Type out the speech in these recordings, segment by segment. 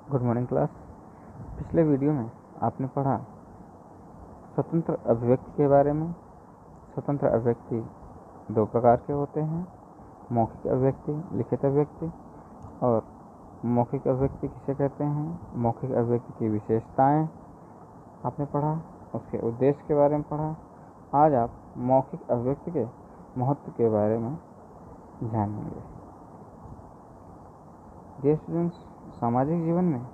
Good morning class. पिछले video में आपने पढ़ा स्वतंत्र अभिव्यक्ति के बारे में। स्वतंत्र अभिव्यक्ति दो प्रकार के होते हैं, मौखिक अभिव्यक्ति, लिखित अभिव्यक्ति। और मौखिक अभिव्यक्ति किसे कहते हैं, मौखिक अभिव्यक्ति की विशेषताएं आपने पढ़ा, उसके उद्देश्य के बारे में पढ़ा। आज आप मौखिक अभिव्यक्ति के महत्व के बारे में जानेंगे। डियर स्टूडेंट्स, सामाजिक जीवन में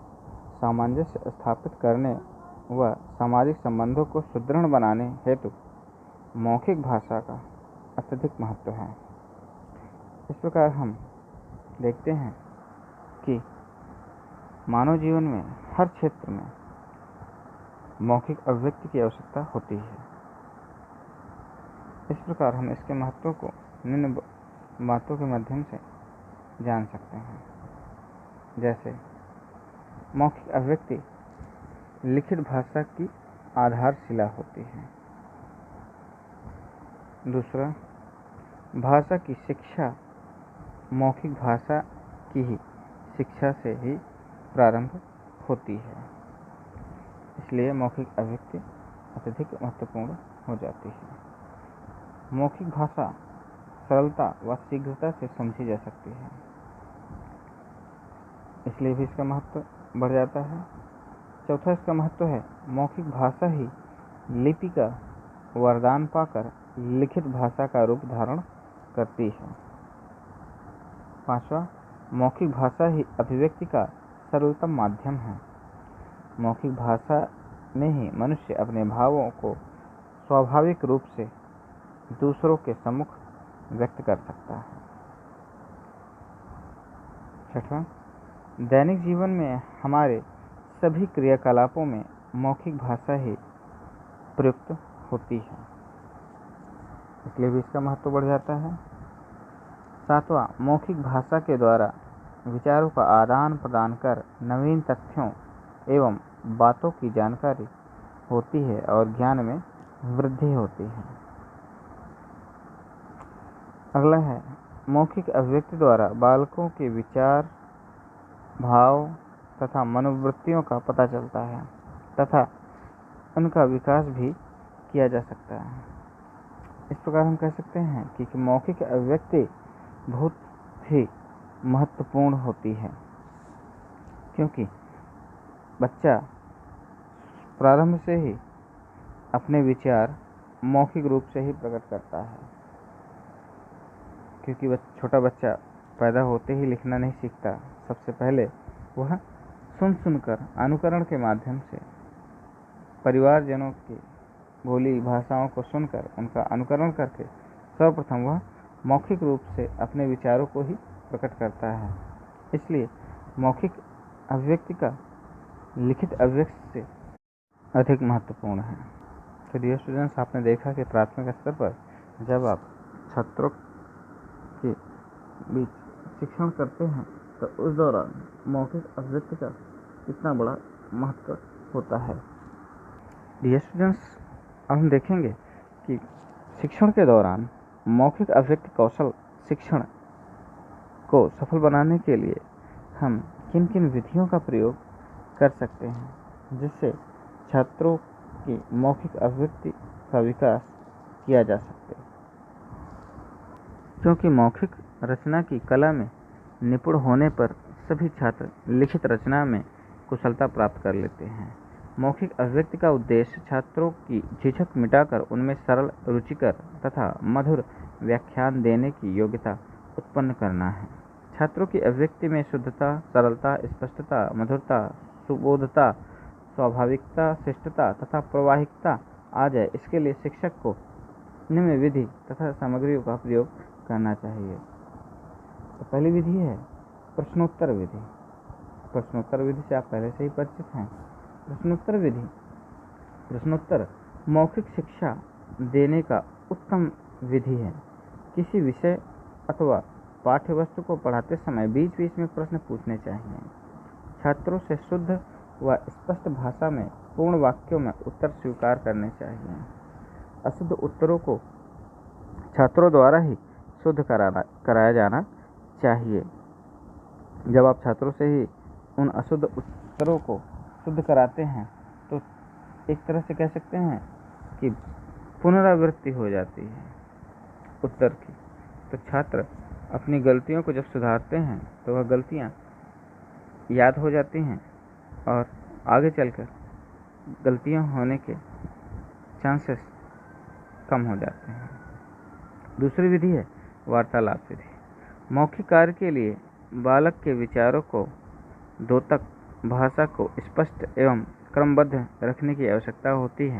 सामंजस्य स्थापित करने व सामाजिक संबंधों को सुदृढ़ बनाने हेतु मौखिक भाषा का अत्यधिक महत्व है। इस प्रकार हम देखते हैं कि मानव जीवन में हर क्षेत्र में मौखिक अभिव्यक्ति की आवश्यकता होती है। इस प्रकार हम इसके महत्व को निम्न बातों के माध्यम से जान सकते हैं। जैसे मौखिक अभिव्यक्ति लिखित भाषा की आधारशिला होती है। दूसरा, भाषा की शिक्षा मौखिक भाषा की ही शिक्षा से ही प्रारंभ होती है, इसलिए मौखिक अभिव्यक्ति अत्यधिक महत्वपूर्ण हो जाती है। मौखिक भाषा सरलता व शीघ्रता से समझी जा सकती है, इसलिए भी इसका महत्व बढ़ जाता है। चौथा, इसका महत्व है मौखिक भाषा ही लिपि का वरदान पाकर लिखित भाषा का रूप धारण करती है। पांचवा, मौखिक भाषा ही अभिव्यक्ति का सरलतम माध्यम है। मौखिक भाषा में ही मनुष्य अपने भावों को स्वाभाविक रूप से दूसरों के सम्मुख व्यक्त कर सकता है। छठवां, दैनिक जीवन में हमारे सभी क्रियाकलापों में मौखिक भाषा ही प्रयुक्त होती है, इसलिए भी इसका महत्व बढ़ जाता है। सातवां, मौखिक भाषा के द्वारा विचारों का आदान प्रदान कर नवीन तथ्यों एवं बातों की जानकारी होती है और ज्ञान में वृद्धि होती है। अगला है, मौखिक अभिव्यक्ति द्वारा बालकों के विचार, भाव तथा मनोवृत्तियों का पता चलता है तथा उनका विकास भी किया जा सकता है। इस प्रकार हम कह सकते हैं कि मौखिक अभिव्यक्ति बहुत ही महत्वपूर्ण होती है, क्योंकि बच्चा प्रारंभ से ही अपने विचार मौखिक रूप से ही प्रकट करता है, क्योंकि छोटा बच्चा पैदा होते ही लिखना नहीं सीखता। सबसे पहले वह सुनकर अनुकरण के माध्यम से परिवारजनों की बोली भाषाओं को सुनकर उनका अनुकरण करके सर्वप्रथम वह मौखिक रूप से अपने विचारों को ही प्रकट करता है। इसलिए मौखिक अभिव्यक्ति का लिखित अभिव्यक्ति से अधिक महत्वपूर्ण है। तो डियर स्टूडेंट्स, आपने देखा कि प्राथमिक स्तर पर जब आप छात्रों के बीच शिक्षण करते हैं तो उस दौरान मौखिक अभिव्यक्ति का कितना बड़ा महत्व होता है। डियर स्टूडेंट्स, अब हम देखेंगे कि शिक्षण के दौरान मौखिक अभिव्यक्ति कौशल शिक्षण को सफल बनाने के लिए हम किन किन विधियों का प्रयोग कर सकते हैं, जिससे छात्रों की मौखिक अभिव्यक्ति का विकास किया जा सके। क्योंकि मौखिक रचना की कला में निपुण होने पर सभी छात्र लिखित रचना में कुशलता प्राप्त कर लेते हैं। मौखिक अभिव्यक्ति का उद्देश्य छात्रों की झिझक मिटाकर उनमें सरल, रुचिकर तथा मधुर व्याख्यान देने की योग्यता उत्पन्न करना है। छात्रों की अभिव्यक्ति में शुद्धता, सरलता, स्पष्टता, मधुरता, सुबोधता, स्वाभाविकता, शिष्टता तथा प्रवाहिकता आ जाए, इसके लिए शिक्षक को निम्न विधि तथा सामग्रियों का प्रयोग करना चाहिए। तो पहली विधि है प्रश्नोत्तर विधि। प्रश्नोत्तर विधि से आप पहले से ही परिचित हैं। प्रश्नोत्तर विधि, प्रश्नोत्तर मौखिक शिक्षा देने का उत्तम विधि है। किसी विषय अथवा पाठ्य वस्तु को पढ़ाते समय बीच बीच में प्रश्न पूछने चाहिए। छात्रों से शुद्ध व स्पष्ट भाषा में पूर्ण वाक्यों में उत्तर स्वीकार करने चाहिए। अशुद्ध उत्तरों को छात्रों द्वारा ही शुद्ध कराया जाना चाहिए। जब आप छात्रों से ही उन अशुद्ध छात्रों को शुद्ध कराते हैं तो एक तरह से कह सकते हैं कि पुनरावृत्ति हो जाती है उत्तर की। तो छात्र अपनी गलतियों को जब सुधारते हैं तो वह गलतियाँ याद हो जाती हैं और आगे चलकर गलतियाँ होने के चांसेस कम हो जाते हैं। दूसरी विधि है वार्तालाप विधि। मौखिक कार्य के लिए बालक के विचारों को द्योतक भाषा को स्पष्ट एवं क्रमबद्ध रखने की आवश्यकता होती है।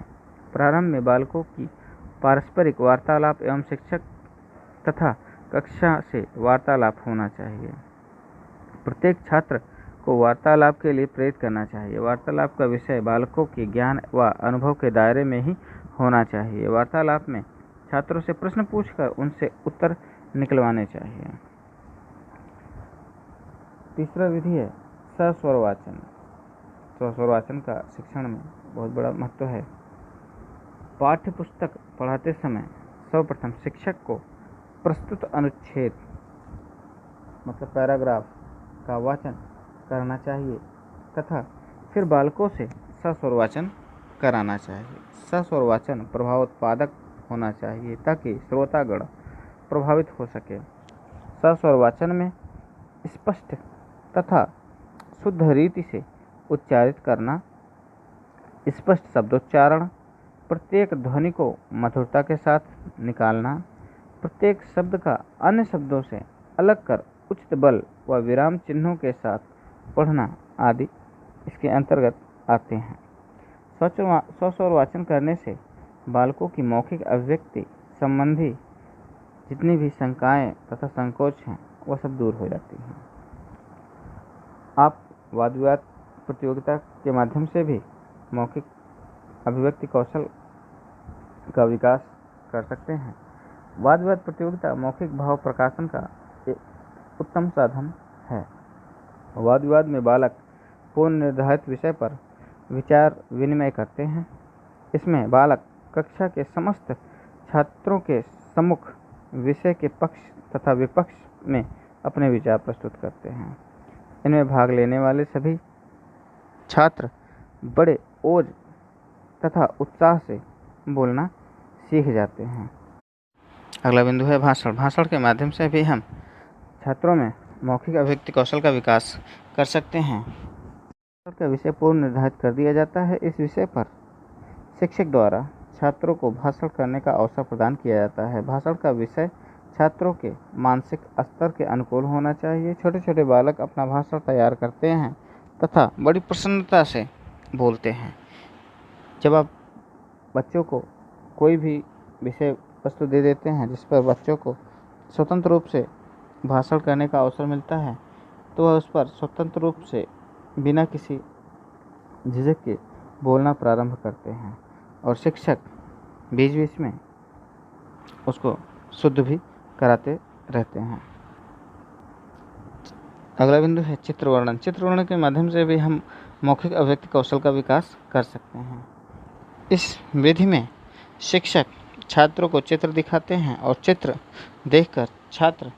प्रारंभ में बालकों की पारस्परिक वार्तालाप एवं शिक्षक तथा कक्षा से वार्तालाप होना चाहिए। प्रत्येक छात्र को वार्तालाप के लिए प्रेरित करना चाहिए। वार्तालाप का विषय बालकों के ज्ञान व अनुभव के दायरे में ही होना चाहिए। वार्तालाप में छात्रों से प्रश्न पूछकर उनसे उत्तर निकलवाने चाहिए। तीसरा विधि है सस्वर वाचन। सस्वर वाचन का शिक्षण में बहुत बड़ा महत्व है। पाठ्य पुस्तक पढ़ाते समय सर्वप्रथम शिक्षक को प्रस्तुत अनुच्छेद मतलब पैराग्राफ का वाचन करना चाहिए तथा फिर बालकों से सस्वर वाचन कराना चाहिए। सस्वर वाचन प्रभावोत्पादक होना चाहिए ताकि श्रोतागण प्रभावित हो सके। सस्वर वाचन में स्पष्ट तथा शुद्ध रीति से उच्चारित करना, स्पष्ट शब्दोच्चारण, प्रत्येक ध्वनि को मधुरता के साथ निकालना, प्रत्येक शब्द का अन्य शब्दों से अलग कर उचित बल व विराम चिन्हों के साथ पढ़ना आदि इसके अंतर्गत आते हैं। सस्वर वाचन करने से बालकों की मौखिक अभिव्यक्ति संबंधी जितनी भी शंकाएं तथा संकोच हैं वह सब दूर हो जाती हैं। आप वाद विवाद प्रतियोगिता के माध्यम से भी मौखिक अभिव्यक्ति कौशल का विकास कर सकते हैं। वाद विवाद प्रतियोगिता मौखिक भाव प्रकाशन का एक उत्तम साधन है। वाद विवाद में बालक पूर्व निर्धारित विषय पर विचार विनिमय करते हैं। इसमें बालक कक्षा के समस्त छात्रों के सम्मुख विषय के पक्ष तथा विपक्ष में अपने विचार प्रस्तुत करते हैं। इनमें भाग लेने वाले सभी छात्र बड़े ओज तथा उत्साह से बोलना सीख जाते हैं। अगला बिंदु है भाषण। भाषण के माध्यम से भी हम छात्रों में मौखिक अभिव्यक्ति कौशल का विकास कर सकते हैं। भाषण का विषय पूर्व निर्धारित कर दिया जाता है। इस विषय पर शिक्षक द्वारा छात्रों को भाषण करने का अवसर प्रदान किया जाता है। भाषण का विषय छात्रों के मानसिक स्तर के अनुकूल होना चाहिए। छोटे छोटे बालक अपना भाषण तैयार करते हैं तथा बड़ी प्रसन्नता से बोलते हैं। जब आप बच्चों को कोई भी विषय वस्तु दे देते हैं जिस पर बच्चों को स्वतंत्र रूप से भाषण करने का अवसर मिलता है तो वह उस पर स्वतंत्र रूप से बिना किसी झिझक के बोलना प्रारंभ करते हैं और शिक्षक बीच बीच में उसको शुद्ध भी कराते रहते हैं। अगला बिंदु है चित्र वर्णन। चित्र वर्णन के माध्यम से भी हम मौखिक अभिव्यक्ति कौशल का विकास कर सकते हैं। इस विधि में शिक्षक छात्रों को चित्र दिखाते हैं और चित्र देखकर छात्र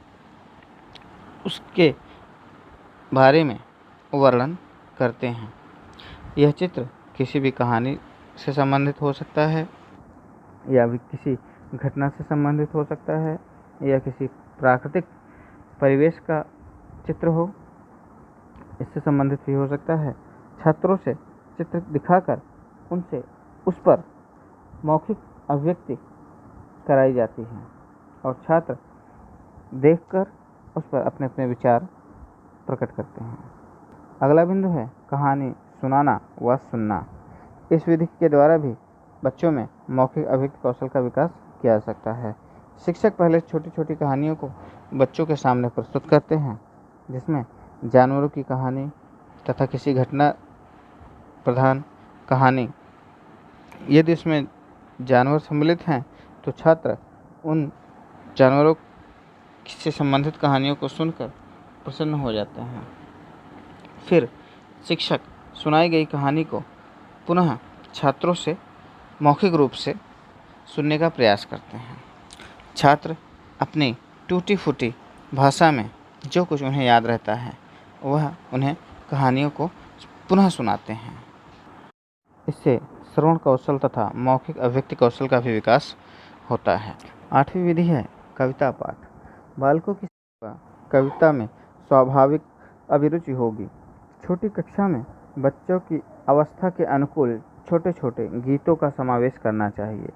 उसके बारे में वर्णन करते हैं। यह चित्र किसी भी कहानी से संबंधित हो सकता है या भी किसी घटना से संबंधित हो सकता है या किसी प्राकृतिक परिवेश का चित्र हो, इससे संबंधित भी हो सकता है। छात्रों से चित्र दिखाकर उनसे उस पर मौखिक अभिव्यक्ति कराई जाती है और छात्र देखकर उस पर अपने अपने विचार प्रकट करते हैं। अगला बिंदु है कहानी सुनाना व सुनना। इस विधि के द्वारा भी बच्चों में मौखिक अभिव्यक्ति कौशल का विकास किया जा सकता है। शिक्षक पहले छोटी छोटी कहानियों को बच्चों के सामने प्रस्तुत करते हैं जिसमें जानवरों की कहानी तथा किसी घटना प्रधान कहानी, यदि इसमें जानवर सम्मिलित हैं तो छात्र उन जानवरों से संबंधित कहानियों को सुनकर प्रसन्न हो जाते हैं। फिर शिक्षक सुनाई गई कहानी को पुनः छात्रों से मौखिक रूप से सुनने का प्रयास करते हैं। छात्र अपनी टूटी फूटी भाषा में जो कुछ उन्हें याद रहता है वह उन्हें कहानियों को पुनः सुनाते हैं। इससे श्रवण कौशल तथा मौखिक अभिव्यक्ति कौशल का भी विकास होता है। 8वीं विधि है कविता पाठ। बालकों की कविता में स्वाभाविक अभिरुचि होगी। छोटी कक्षा में बच्चों की अवस्था के अनुकूल छोटे छोटे गीतों का समावेश करना चाहिए।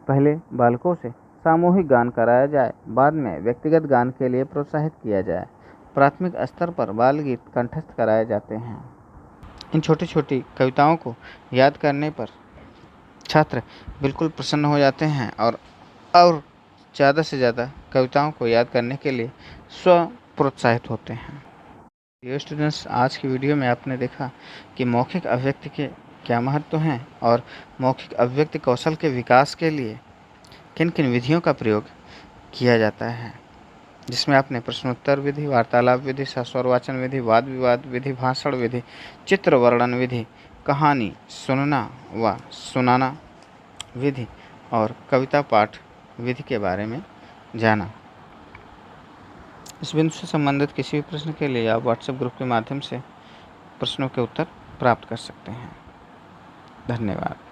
पहले बालकों से सामूहिक गान कराया जाए, बाद में व्यक्तिगत गान के लिए प्रोत्साहित किया जाए। प्राथमिक स्तर पर बाल गीत कंठस्थ कराए जाते हैं। इन छोटी छोटी कविताओं को याद करने पर छात्र बिल्कुल प्रसन्न हो जाते हैं और ज़्यादा से ज़्यादा कविताओं को याद करने के लिए स्व प्रोत्साहित होते हैं। डियर स्टूडेंट्स, आज की वीडियो में आपने देखा कि मौखिक अभिव्यक्ति के क्या महत्व हैं और मौखिक अभिव्यक्ति कौशल के विकास के लिए किन किन विधियों का प्रयोग किया जाता है, जिसमें आपने प्रश्नोत्तर विधि, वार्तालाप विधि, सस्वर वाचन विधि, वाद विवाद विधि, भाषण विधि, चित्र वर्णन विधि, कहानी सुनना व सुनाना विधि और कविता पाठ विधि के बारे में जाना। इस बिंदु से संबंधित किसी भी प्रश्न के लिए आप व्हाट्सएप ग्रुप के माध्यम से प्रश्नों के उत्तर प्राप्त कर सकते हैं। धन्यवाद।